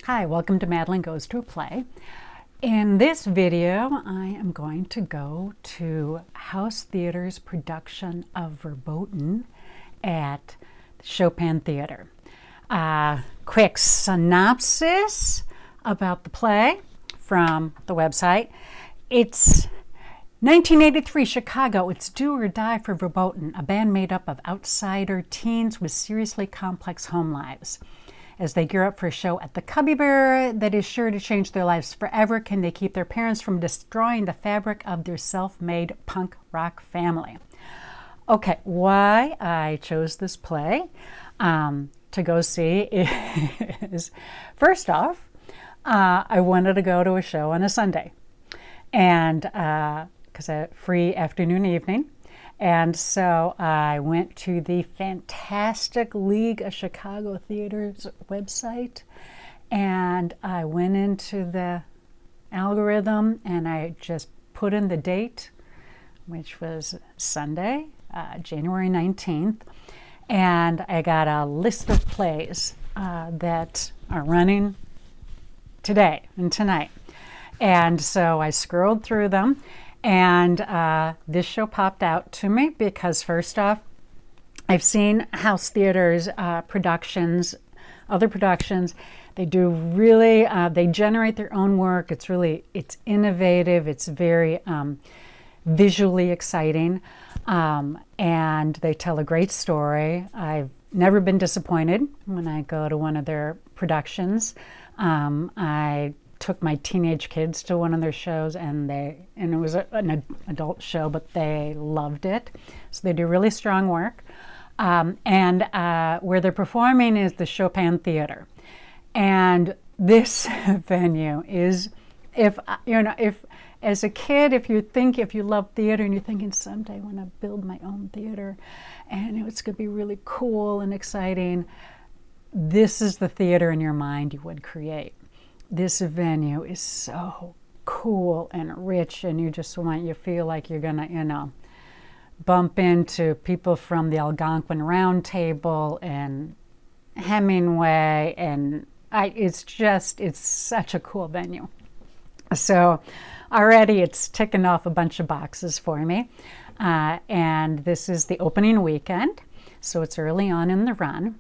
Hi, welcome to Madelyn Goes to a Play. In this video, I am going to go to House Theatre's production of Verboten at Chopin Theatre. Quick synopsis about the play from the website. It's 1983 Chicago. It's do or die for Verboten, a band made up of outsider teens with seriously complex home lives. As they gear up for a show at the Cubby Bear that is sure to change their lives forever, can they keep their parents from destroying the fabric of their self-made punk rock family? Okay, why I chose this play to go see is, first off, I wanted to go to a show on a Sunday, and because a free afternoon, evening. And so I went to the fantastic League of Chicago Theaters website, and I went into the algorithm and I just put in the date, which was Sunday, January 19th, and I got a list of plays that are running today and tonight. And so I scrolled through them. And this show popped out to me because, first off, I've seen House Theatre's productions, other productions. They do really, they generate their own work. It's innovative. It's very visually exciting. And they tell a great story. I've never been disappointed when I go to one of their productions. I took my teenage kids to one of their shows, and it was an adult show, but they loved it. So they do really strong work. And where they're performing is the Chopin Theatre. And this venue is, if as a kid, if you love theater and you're thinking someday I want to build my own theater and it's going to be really cool and exciting, this is the theater in your mind you would create. This venue is so cool and rich, and you feel like you're gonna, bump into people from the Algonquin Round Table and Hemingway, and it's such a cool venue. So already it's ticking off a bunch of boxes for me, and this is the opening weekend, so it's early on in the run.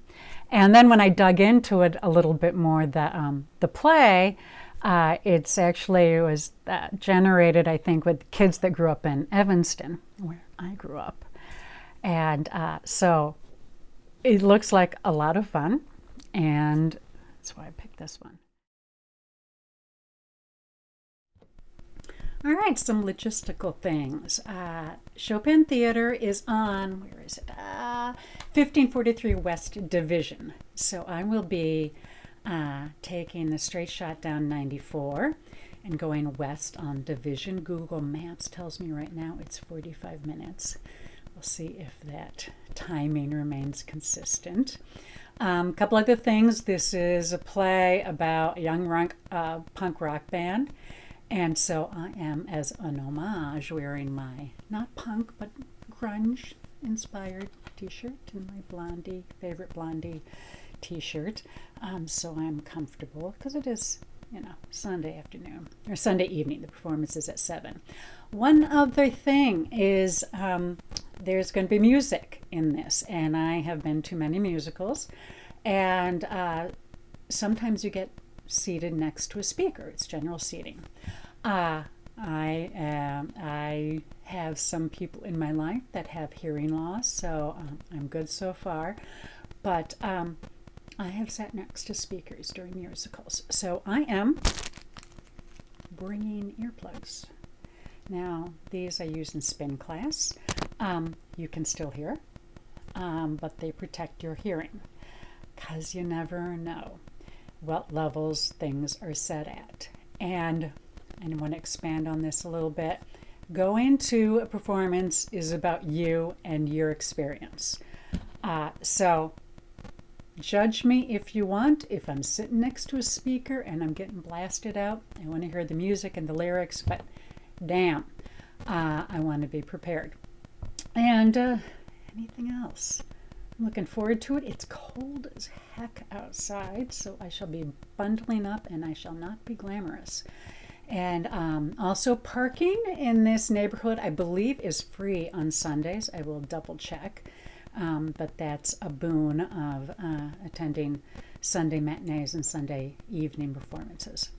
And then when I dug into it a little bit more, the play, it was generated, I think, with kids that grew up in Evanston, where I grew up. And so it looks like a lot of fun, and that's why I picked this one. All right, some logistical things. Chopin Theatre is on, where is it? 1543 West Division. So I will be taking the straight shot down 94 and going west on Division. Google Maps tells me right now it's 45 minutes. We'll see if that timing remains consistent. A couple other things. This is a play about a young punk rock band. And so I am, as an homage, wearing my, not punk, but grunge-inspired t-shirt and my favorite Blondie t-shirt. So I'm comfortable because it is, Sunday afternoon, or Sunday evening. The performance is at 7. One other thing is there's going to be music in this, and I have been to many musicals, and sometimes you get seated next to a speaker. It's general seating. I have some people in my life that have hearing loss, so I'm good so far. But I have sat next to speakers during musicals, so I am bringing earplugs. Now, these I use in spin class. You can still hear, but they protect your hearing, because you never know what levels things are set at. And I want to expand on this a little bit. Going to a performance is about you and your experience. So judge me if you want. If I'm sitting next to a speaker and I'm getting blasted out, I want to hear the music and the lyrics, but damn, I want to be prepared. And anything else? I'm looking forward to it. It's cold as heck outside, so I shall be bundling up and I shall not be glamorous. And also parking in this neighborhood, I believe, is free on Sundays. I will double check. But that's a boon of attending Sunday matinees and Sunday evening performances.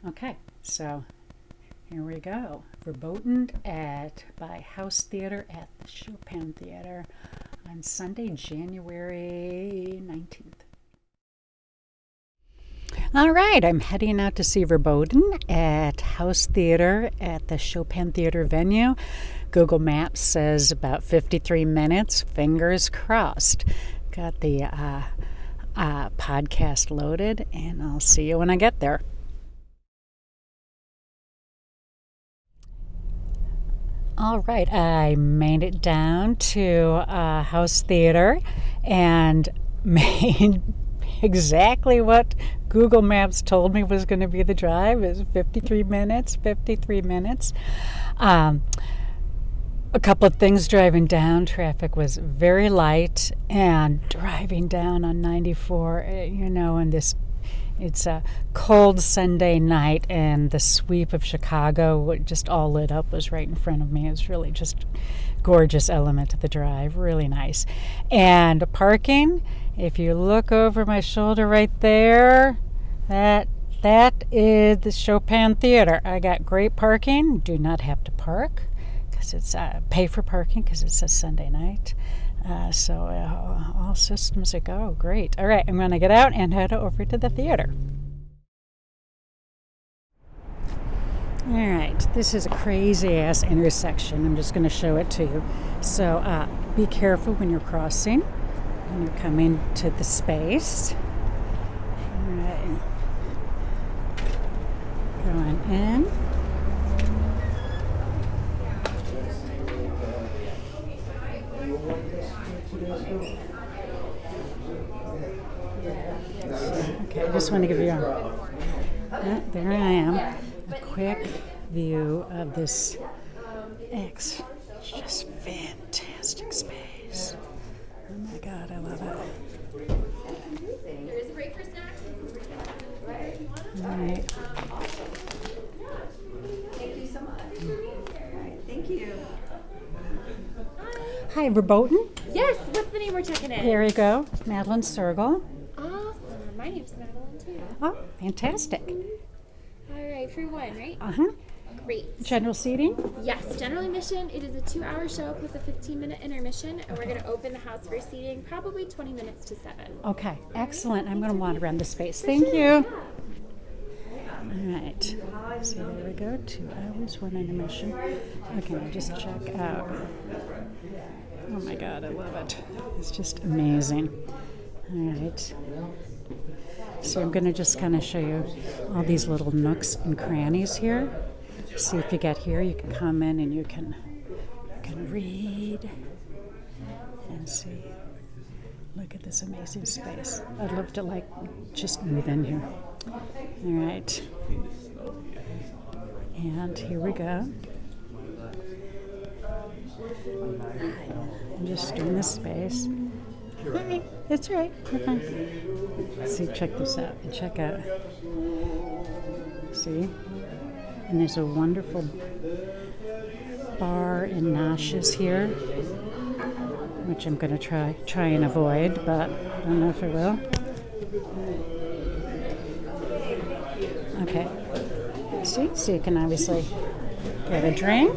Okay, so here we go. Verboten by House Theatre at the Chopin Theatre on Sunday, January 19th. All right, I'm heading out to see Verboten at House Theatre at the Chopin Theatre venue. Google Maps says about 53 minutes. Fingers crossed. Got the podcast loaded, and I'll see you when I get there. All right, I made it down to House Theatre and made exactly what Google Maps told me was going to be the drive. Is 53 minutes. A couple of things driving down. Traffic was very light, and driving down on 94, and it's a cold Sunday night, and the sweep of Chicago, just all lit up, was right in front of me. It was really just gorgeous element to the drive, really nice. And parking, if you look over my shoulder right there, that is the Chopin Theatre. I got great parking. Do not have to park because it's pay for parking because it's a Sunday night. So all systems are go. Great. All right, I'm going to get out and head over to the theater. All right, this is a crazy-ass intersection. I'm just going to show it to you. So be careful when you're crossing, when you're coming to the space. All right. Going in. Okay, I just want to give you there I am, a quick view of this It's just fantastic space. Oh my God, I love it. There is a break for snacks. All right. Thank you so much. All right, thank you. Hi, Verboten. Yes, what's the name we're checking in? Here we go, Madelyn Sergel. Awesome. My name's Madelyn too. Oh, fantastic. All right, for one, right? Uh-huh. Great. General seating? Yes, general admission. It is a 2-hour show plus a 15-minute intermission, and we're going to open the house for seating probably 20 minutes to 7. Okay, excellent. I'm going to wander around the space. Thank you. All right. So there we go. 2 hours, 1 intermission. Okay, I'll just check out. Oh my God, I love it. It's just amazing. All right. So I'm going to just kind of show you all these little nooks and crannies here. See if you get here, you can come in and you can read and see. Look at this amazing space. I'd love to just move in here. All right. And here we go. I'm just doing this space. Hey, it's right. We're fine. See, check this out. And check out. See? And there's a wonderful bar and noshes here, which I'm going to try and avoid, but I don't know if I will. Okay. See? So you can obviously get a drink.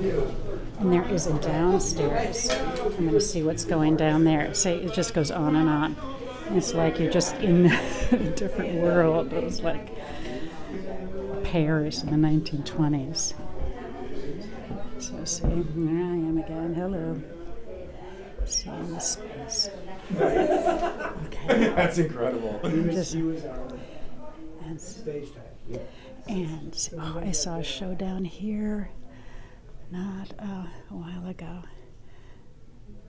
And there is a downstairs. I'm going to see what's going down there. See, it just goes on and on. It's like you're just in a different world. It was like Paris in the 1920s. So see, here I am again. Hello. Seeing this space. Okay. That's incredible. And I saw a show down here not a while ago.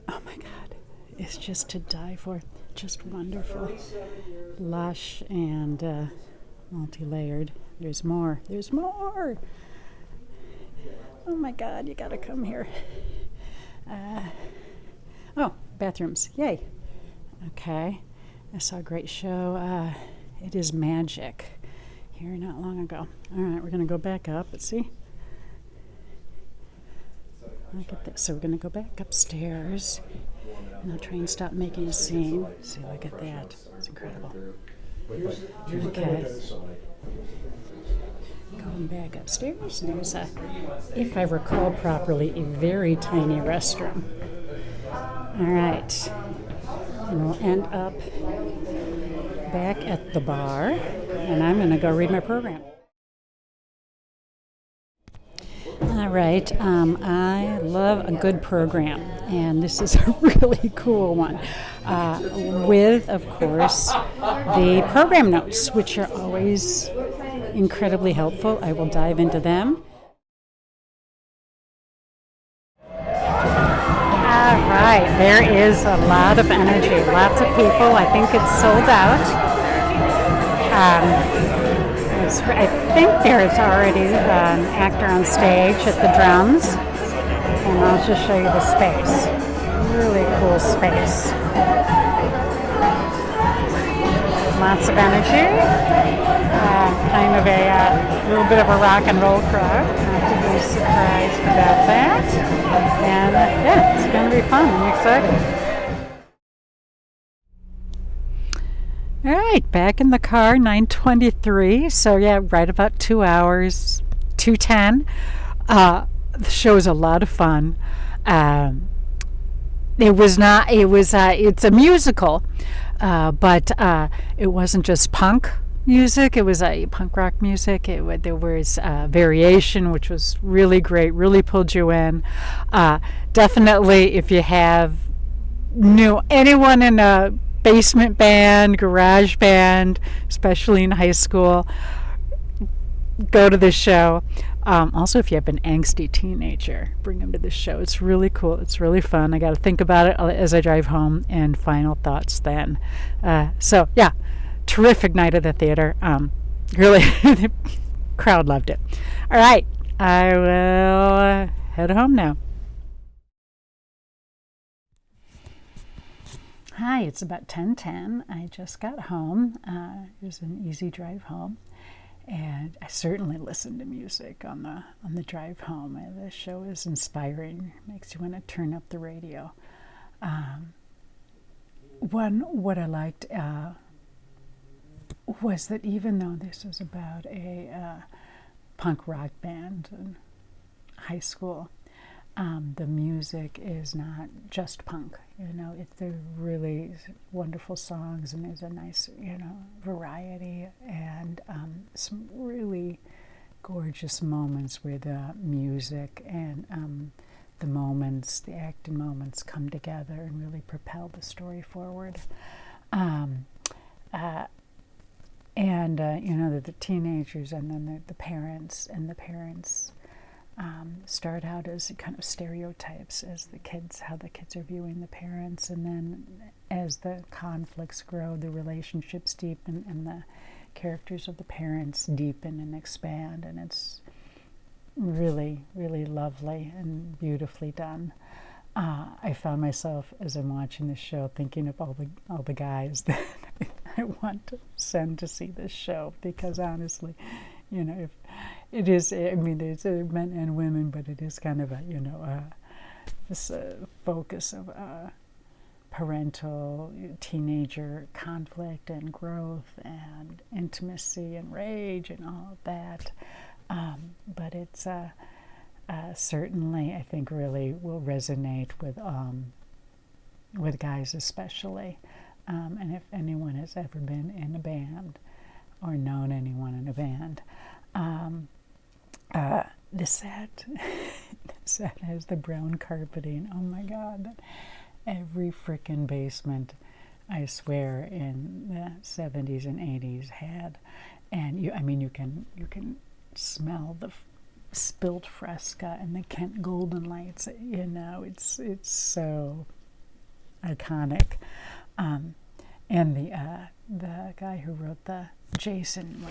Oh my God. It's just to die for. Just wonderful. Lush and multi-layered. There's more. There's more. Oh my God, you gotta come here. Oh, bathrooms. Yay. Okay, I saw a great show, It Is Magic, here not long ago. All right, we're going to go back up. Let's see. Look at this. So we're going to go back upstairs, and I'll try and stop making a scene. See, look at that. It's incredible. Okay. Going back upstairs, there's a, if I recall properly, a very tiny restroom. All right. And we'll end up back at the bar, and I'm going to go read my program. All right, I love a good program, and this is a really cool one, with, of course, the program notes, which are always incredibly helpful. I will dive into them. All right, there is a lot of energy, lots of people. I think it's sold out. I think there's already an actor on stage at the drums, and I'll just show you the space. Really cool space. Lots of energy. Kind of a little bit of a rock and roll crowd. Not to be surprised about that. And yeah, it's going to be fun. I'm excited. All right, back in the car, 9:23. So yeah, right about 2 hours, 2:10. The show is a lot of fun. It's a musical, but it wasn't just punk music. It was punk rock music. There was variation, which was really great, really pulled you in. Definitely, if you knew anyone in a basement band, garage band, especially in high school, go to this show. Also, if you have an angsty teenager, bring them to this show. It's really cool. It's really fun. I got to think about it as I drive home, and final thoughts then. So, yeah, terrific night at the theater. Really, the crowd loved it. All right, I will head home now. Hi, it's about 10:10. I just got home. It was an easy drive home, and I certainly listened to music on the drive home. The show is inspiring. Makes you want to turn up the radio. What I liked was that even though this is about a punk rock band in high school, the music is not just punk. They're really wonderful songs, and there's a nice, variety, and some really gorgeous moments where the music and the acting moments come together and really propel the story forward. The teenagers and then the parents, start out as kind of stereotypes as how the kids are viewing the parents, and then as the conflicts grow, the relationships deepen, and the characters of the parents deepen and expand, and it's really, really lovely and beautifully done. I found myself, as I'm watching this show, thinking of all the guys that I want to send to see this show, because honestly, if it is, there's men and women, but it is kind of this focus of parental teenager conflict and growth and intimacy and rage and all of that. But it's certainly, I think, really will resonate with guys especially. And if anyone has ever been in a band or known anyone in a band, the set has the brown carpeting. Oh my God, that every frickin' basement, I swear, in the 70s and 80s had. And you can smell the spilt fresca and the Kent Golden lights. It's so iconic. And the guy who wrote Jason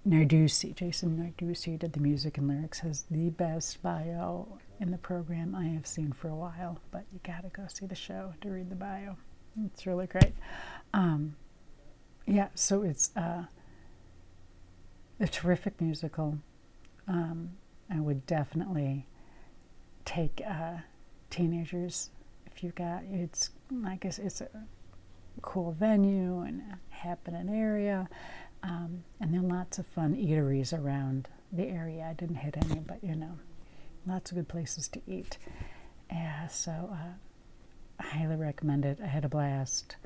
Narducci did the music and lyrics, has the best bio in the program I have seen for a while, but you gotta go see the show to read the bio. It's really great. Yeah, so it's a terrific musical. I would definitely take teenagers if you got, it's, I guess it's a cool venue and a happening area, and there are lots of fun eateries around the area. I didn't hit any, but you know, lots of good places to eat. So I highly recommend it. I had a blast.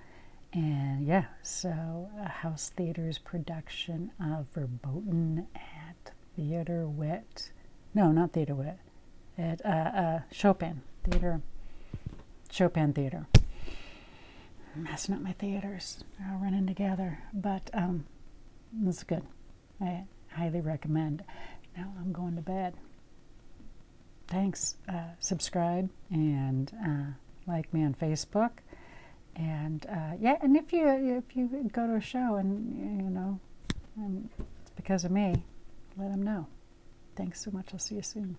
And yeah, so House Theater's production of Verboten at Theater Wit. No, not Theater Wit. At Chopin Theater. Chopin Theatre. I'm messing up my theaters. They're all running together. But it's good. I highly recommend. Now I'm going to bed. Thanks. Subscribe and like me on Facebook. And yeah, and if you go to a show and you know it's because of me, let them know. Thanks so much. I'll see you soon.